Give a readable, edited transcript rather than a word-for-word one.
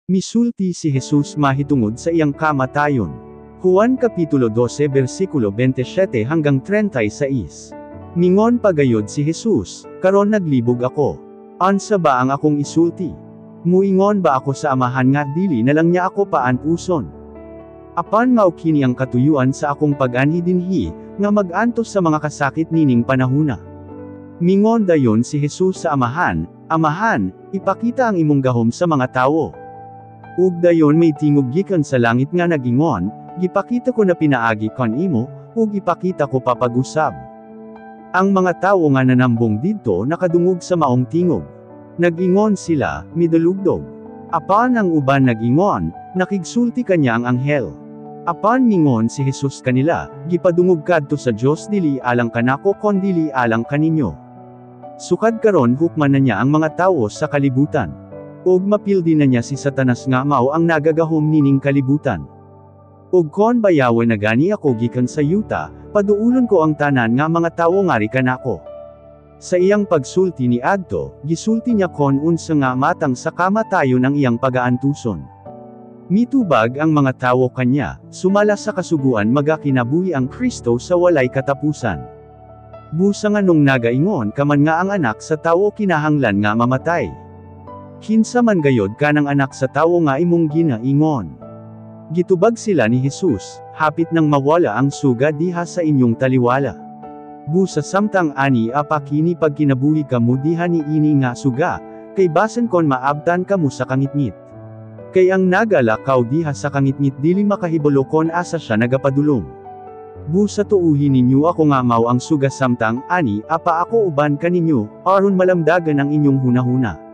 Misulti si Jesus mahitungod sa iyang kamatayon. Juan Kapitulo 12 versikulo 27 hanggang 36. Mingon pagayod si Jesus, karon naglibog ako. Ansa ba ang akong isulti? Muingon ba ako sa amahan nga dili na lang niya ako paantuson? Apan mao kini ang katuyuan sa akong pag-anhi dinhi, nga mag-antos sa mga kasakit nining panahuna. Mingon dayon si Jesus sa amahan, Amahan, ipakita ang imong gahom sa mga tawo. Ug dayon may tingog gikan sa langit nga nagingon, gipakita ko na pinaagi kon imo, ug ipakita ko papag-usab. Ang mga tawo nga nanambong didto nakadungog sa maong tingog. Nagingon sila, midulugdog. Apan ang uban nagingon, nakigsulti kanya ang anghel. Apan mingon si Jesus kanila, gipadungog kadto sa Dios dili alang kanako kon dili alang kaninyo. Sukad karon hukman na niya ang mga tawo sa kalibutan. Ug mapildi na niya si Satanas nga mao ang nagagahom nining kalibutan. Ug kon bayawan na gani ako gikan sa yuta, paduulon ko ang tanan nga mga tawo ngari kanako. Sa iyang pagsulti ni adto, gisulti niya kon unsa nga matang sa kamatayon ang iyang pagaantuson. Mitubag ang mga tawo kanya, sumala sa kasuguan magakinabuhi ang Kristo sa walay katapusan. Busa nga nung nagaingon kaman nga ang anak sa tawo kinahanglan nga mamatay. Kinsa man gayod kanang anak sa tawo nga imong ginaingon. Gitubag sila ni Jesus, hapit nang mawala ang suga diha sa inyong taliwala. Busa samtang ani apa kini pagkinabuhi kamo diha ni ini nga suga, kay basen kon maabtan kamo sa kangitngit. Kay ang nagalakaw diha sa kangitngit dili makahibalo kon asa siya nagapadulong. Busa tuuhin ninyo ako nga mao ang suga samtang ani apa ako uban kaninyo, aron malamdagan ang inyong hunahuna.